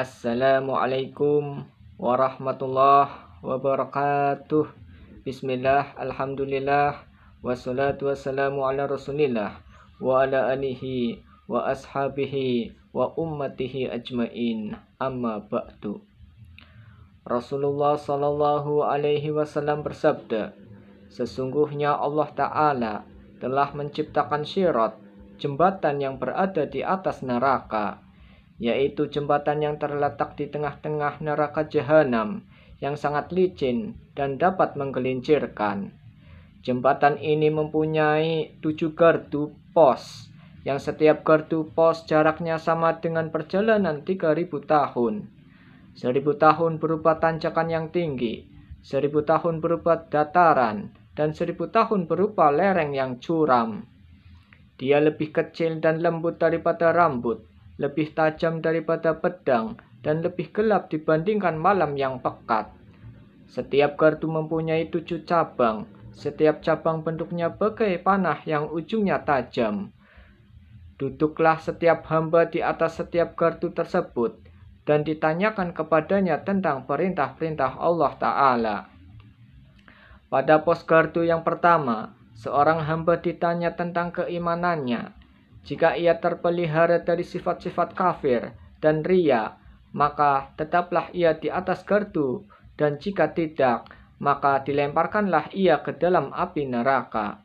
Assalamualaikum warahmatullahi wabarakatuh. Bismillah, alhamdulillah, wassalatu wassalamu ala rasulillah wa ala alihi wa ashabihi wa ummatihi ajmain, amma ba'du. Rasulullah sallallahu alaihi wasallam bersabda, sesungguhnya Allah Ta'ala telah menciptakan syirat, jembatan yang berada di atas neraka, yaitu jembatan yang terletak di tengah-tengah neraka jahanam yang sangat licin dan dapat menggelincirkan. Jembatan ini mempunyai 7 gardu pos, yang setiap gardu pos jaraknya sama dengan perjalanan 3000 tahun. 1000 tahun berupa tanjakan yang tinggi, 1000 tahun berupa dataran, dan 1000 tahun berupa lereng yang curam. Dia lebih kecil dan lembut daripada rambut, lebih tajam daripada pedang, dan lebih gelap dibandingkan malam yang pekat. Setiap gardu mempunyai 7 cabang, setiap cabang bentuknya bagai panah yang ujungnya tajam. Duduklah setiap hamba di atas setiap gardu tersebut, dan ditanyakan kepadanya tentang perintah-perintah Allah Ta'ala. Pada pos gardu yang pertama, seorang hamba ditanya tentang keimanannya. Jika ia terpelihara dari sifat-sifat kafir dan riya, maka tetaplah ia di atas gardu, dan jika tidak, maka dilemparkanlah ia ke dalam api neraka.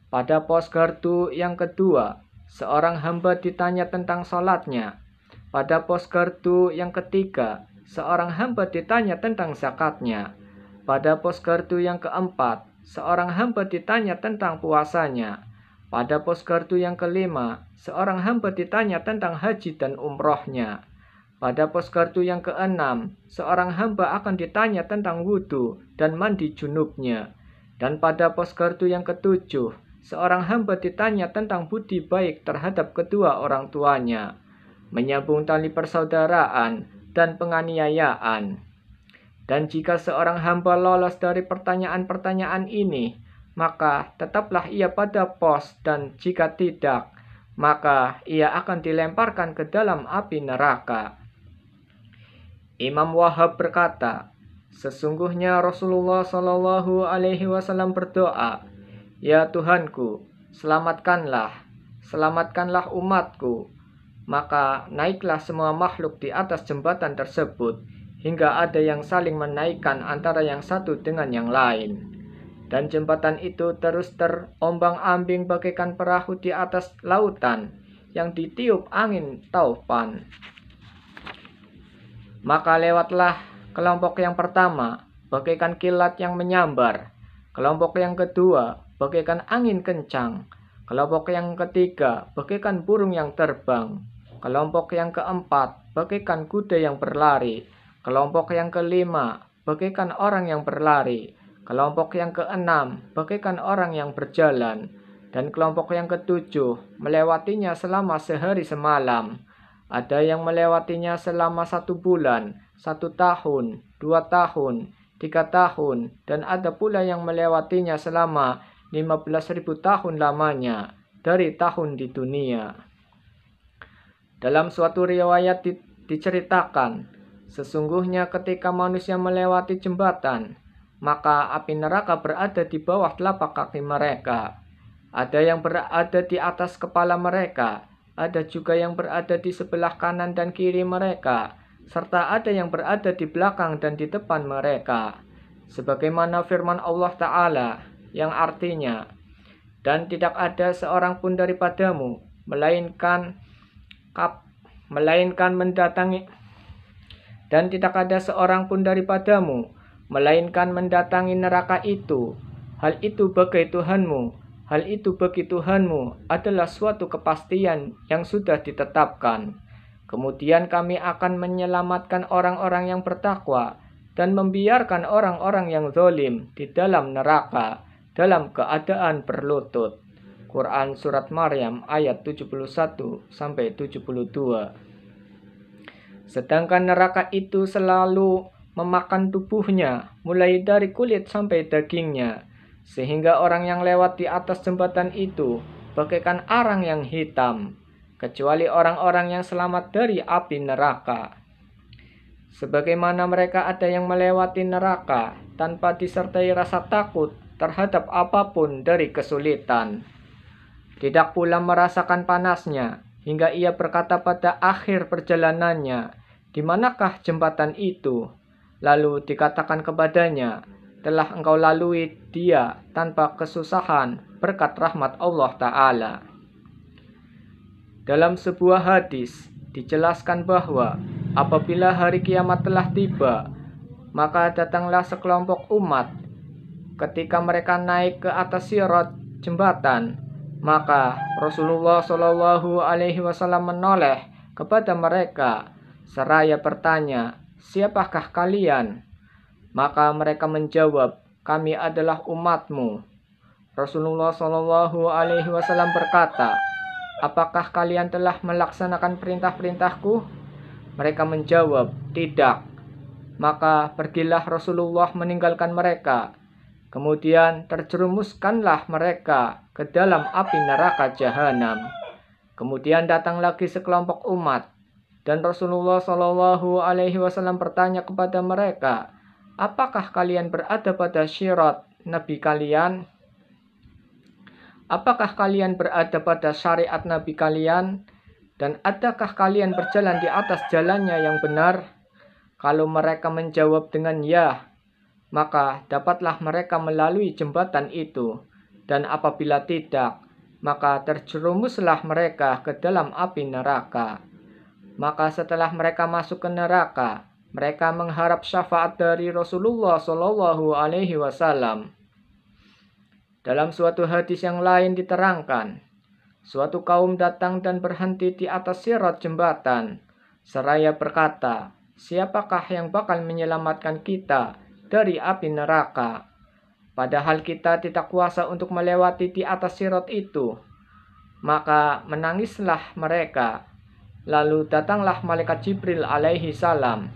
Pada pos gardu yang kedua, seorang hamba ditanya tentang salatnya. Pada pos gardu yang ketiga, seorang hamba ditanya tentang zakatnya. Pada pos gardu yang keempat, seorang hamba ditanya tentang puasanya. Pada pos gardu yang kelima, seorang hamba ditanya tentang haji dan umrohnya. Pada pos gardu yang keenam, seorang hamba akan ditanya tentang wudhu dan mandi junubnya. Dan pada pos gardu yang ketujuh, seorang hamba ditanya tentang budi baik terhadap kedua orang tuanya, menyambung tali persaudaraan, dan penganiayaan. Dan jika seorang hamba lolos dari pertanyaan-pertanyaan ini, maka tetaplah ia pada pos, dan jika tidak, maka ia akan dilemparkan ke dalam api neraka. Imam Wahab berkata, sesungguhnya Rasulullah Shallallahu Alaihi Wasallam berdoa, ya Tuhanku, selamatkanlah umatku. Maka naiklah semua makhluk di atas jembatan tersebut, hingga ada yang saling menaikkan antara yang satu dengan yang lain. Dan jembatan itu terus terombang-ambing bagaikan perahu di atas lautan yang ditiup angin taufan. Maka lewatlah kelompok yang pertama bagaikan kilat yang menyambar, kelompok yang kedua bagaikan angin kencang, kelompok yang ketiga bagaikan burung yang terbang, kelompok yang keempat bagaikan kuda yang berlari, kelompok yang kelima bagaikan orang yang berlari, kelompok yang keenam bagaikan orang yang berjalan, dan kelompok yang ketujuh melewatinya selama sehari semalam. Ada yang melewatinya selama 1 bulan, 1 tahun, 2 tahun, 3 tahun, dan ada pula yang melewatinya selama 15.000 tahun lamanya dari tahun di dunia. Dalam suatu riwayat diceritakan, sesungguhnya ketika manusia melewati jembatan, maka api neraka berada di bawah telapak kaki mereka. Ada yang berada di atas kepala mereka, ada juga yang berada di sebelah kanan dan kiri mereka, serta ada yang berada di belakang dan di depan mereka. Sebagaimana firman Allah Ta'ala yang artinya, dan tidak ada seorang pun daripadamu, melainkan mendatangi neraka itu. Hal itu bagi Tuhanmu adalah suatu kepastian yang sudah ditetapkan. Kemudian kami akan menyelamatkan orang-orang yang bertakwa dan membiarkan orang-orang yang zalim di dalam neraka dalam keadaan berlutut. Quran Surat Maryam ayat 71-72. Sedangkan neraka itu selalu memakan tubuhnya, mulai dari kulit sampai dagingnya, sehingga orang yang lewat di atas jembatan itu bagaikan arang yang hitam, kecuali orang-orang yang selamat dari api neraka. Sebagaimana mereka ada yang melewati neraka tanpa disertai rasa takut terhadap apapun dari kesulitan. Tidak pula merasakan panasnya, hingga ia berkata pada akhir perjalanannya, "Di manakah jembatan itu?" Lalu dikatakan kepadanya, "Telah engkau lalui dia tanpa kesusahan berkat rahmat Allah Ta'ala." Dalam sebuah hadis dijelaskan bahwa apabila hari kiamat telah tiba, maka datanglah sekelompok umat. Ketika mereka naik ke atas sirat jembatan, maka Rasulullah Shallallahu Alaihi Wasallam menoleh kepada mereka seraya bertanya, "Siapakah kalian?" Maka mereka menjawab, "Kami adalah umatmu." Rasulullah Shallallahu Alaihi Wasallam berkata, "Apakah kalian telah melaksanakan perintah-perintahku?" Mereka menjawab, "Tidak." Maka pergilah Rasulullah meninggalkan mereka. Kemudian terjerumuskanlah mereka ke dalam api neraka jahanam. Kemudian datang lagi sekelompok umat, dan Rasulullah Shallallahu Alaihi Wasallam bertanya kepada mereka, "Apakah kalian berada pada syirat Nabi kalian? Apakah kalian berada pada syariat Nabi kalian? Dan adakah kalian berjalan di atas jalannya yang benar?" Kalau mereka menjawab dengan ya, maka dapatlah mereka melalui jembatan itu, dan apabila tidak, maka terjerumuslah mereka ke dalam api neraka. Maka setelah mereka masuk ke neraka, mereka mengharap syafaat dari Rasulullah Shallallahu Alaihi Wasallam. Dalam suatu hadis yang lain diterangkan, suatu kaum datang dan berhenti di atas sirat jembatan, seraya berkata, "Siapakah yang bakal menyelamatkan kita dari api neraka?" Padahal kita tidak kuasa untuk melewati di atas sirat itu. Maka menangislah mereka. Lalu datanglah malaikat Jibril alaihi salam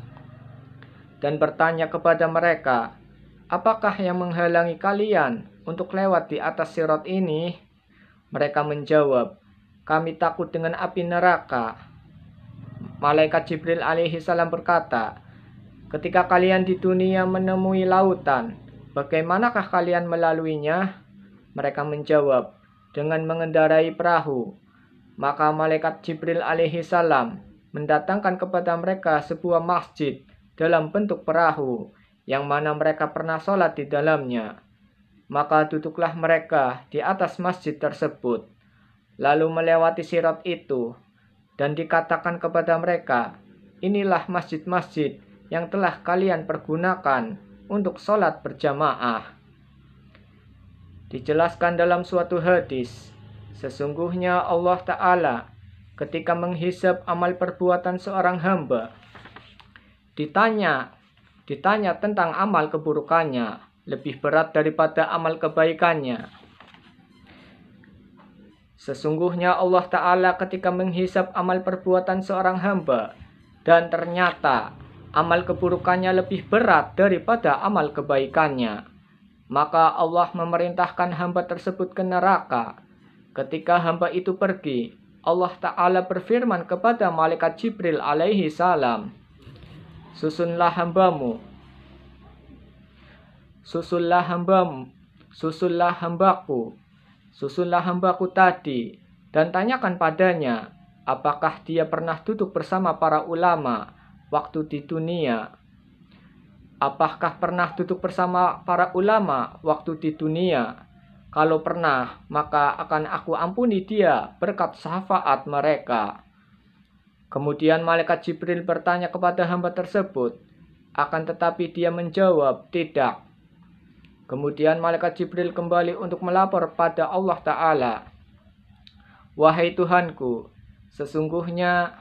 dan bertanya kepada mereka, "Apakah yang menghalangi kalian untuk lewat di atas sirat ini?" Mereka menjawab, "Kami takut dengan api neraka." Malaikat Jibril alaihi salam berkata, "Ketika kalian di dunia menemui lautan, bagaimanakah kalian melaluinya?" Mereka menjawab, "Dengan mengendarai perahu." Maka malaikat Jibril alaihi salam mendatangkan kepada mereka sebuah masjid dalam bentuk perahu, yang mana mereka pernah sholat di dalamnya. Maka duduklah mereka di atas masjid tersebut, lalu melewati sirat itu, dan dikatakan kepada mereka, "Inilah masjid-masjid yang telah kalian pergunakan untuk sholat berjamaah." Dijelaskan dalam suatu hadis, sesungguhnya Allah Ta'ala ketika menghisab amal perbuatan seorang hamba, ditanya tentang amal keburukannya lebih berat daripada amal kebaikannya. Sesungguhnya Allah Ta'ala ketika menghisab amal perbuatan seorang hamba, dan ternyata amal keburukannya lebih berat daripada amal kebaikannya, maka Allah memerintahkan hamba tersebut ke neraka. Ketika hamba itu pergi, Allah Ta'ala berfirman kepada malaikat Jibril alaihi salam, Susullah hambaku tadi, dan tanyakan padanya, apakah dia pernah duduk bersama para ulama waktu di dunia? Apakah pernah duduk bersama para ulama waktu di dunia? Kalau pernah, maka akan aku ampuni dia berkat syafaat mereka. Kemudian malaikat Jibril bertanya kepada hamba tersebut, akan tetapi dia menjawab, tidak. Kemudian malaikat Jibril kembali untuk melapor pada Allah Ta'ala, Wahai Tuhanku, sesungguhnya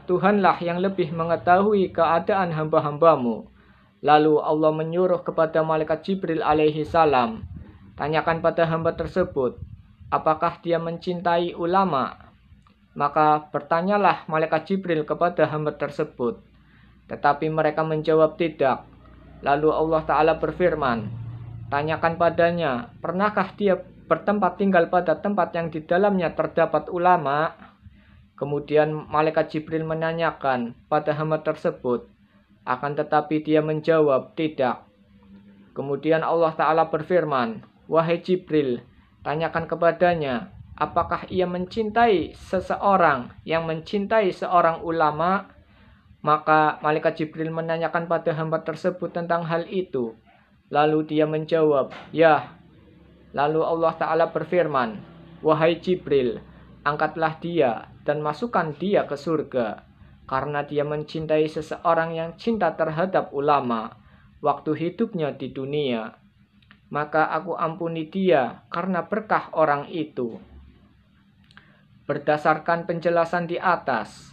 Tuhanlah yang lebih mengetahui keadaan hamba-hambamu. Lalu Allah menyuruh kepada malaikat Jibril alaihi salam, tanyakan pada hamba tersebut, apakah dia mencintai ulama? Maka bertanyalah malaikat Jibril kepada hamba tersebut, tetapi mereka menjawab tidak. Lalu Allah Ta'ala berfirman, tanyakan padanya, pernahkah dia bertempat tinggal pada tempat yang di dalamnya terdapat ulama? Kemudian malaikat Jibril menanyakan pada hamba tersebut, akan tetapi dia menjawab tidak. Kemudian Allah Ta'ala berfirman, wahai Jibril, tanyakan kepadanya, apakah ia mencintai seseorang yang mencintai seorang ulama? Maka malaikat Jibril menanyakan pada hamba tersebut tentang hal itu. Lalu dia menjawab, ya. Lalu Allah Ta'ala berfirman, wahai Jibril, angkatlah dia dan masukkan dia ke surga, karena dia mencintai seseorang yang cinta terhadap ulama waktu hidupnya di dunia. Maka aku ampuni dia karena berkah orang itu. Berdasarkan penjelasan di atas,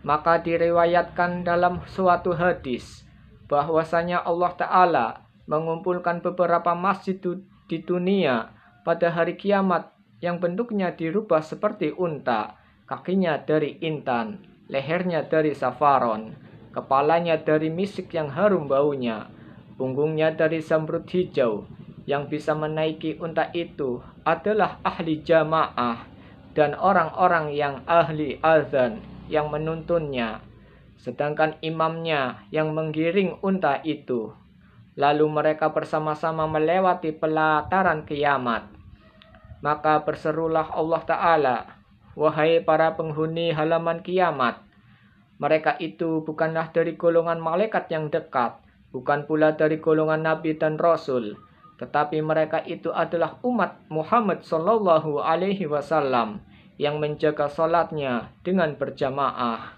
maka diriwayatkan dalam suatu hadis bahwasanya Allah Ta'ala mengumpulkan beberapa masjid di dunia pada hari kiamat yang bentuknya dirubah seperti unta, kakinya dari intan, lehernya dari safaron, kepalanya dari misik yang harum baunya, punggungnya dari zamrud hijau. Yang bisa menaiki unta itu adalah ahli jamaah dan orang-orang yang ahli azan yang menuntunnya, sedangkan imamnya yang menggiring unta itu. Lalu mereka bersama-sama melewati pelataran kiamat. Maka berserulah Allah Ta'ala, wahai para penghuni halaman kiamat, mereka itu bukanlah dari golongan malaikat yang dekat, bukan pula dari golongan nabi dan rasul, tetapi mereka itu adalah umat Muhammad Sallallahu Alaihi Wasallam yang menjaga salatnya dengan berjamaah.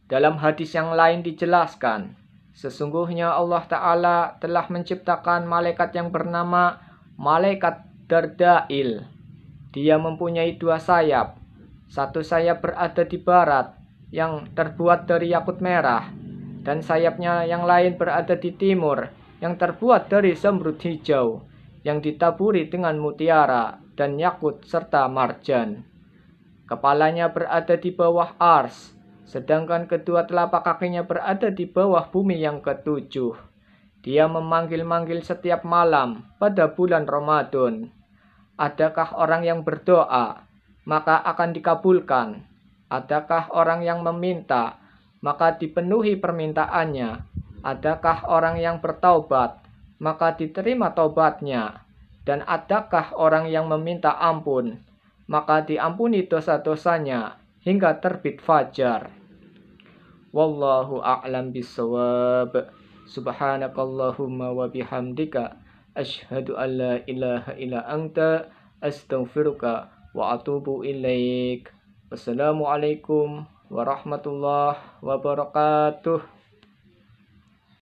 Dalam hadis yang lain dijelaskan, sesungguhnya Allah Ta'ala telah menciptakan malaikat yang bernama Malaikat Dardail. Dia mempunyai dua sayap. Satu sayap berada di barat yang terbuat dari yakut merah, dan sayapnya yang lain berada di timur yang terbuat dari zamrud hijau yang ditaburi dengan mutiara dan yakut serta marjan. Kepalanya berada di bawah ars, sedangkan kedua telapak kakinya berada di bawah bumi yang ketujuh. Dia memanggil-manggil setiap malam pada bulan Ramadan. Adakah orang yang berdoa, maka akan dikabulkan? Adakah orang yang meminta, maka dipenuhi permintaannya? Adakah orang yang bertaubat, maka diterima taubatnya? Dan adakah orang yang meminta ampun, maka diampuni dosa-dosanya hingga terbit fajar? Wallahu a'lam bishawab. Subhanakallahumma wa bihamdika asyhadu an la ilaha illa anta astaghfiruka wa atubu ilaik. Wassalamualaikum warahmatullahi wabarakatuh.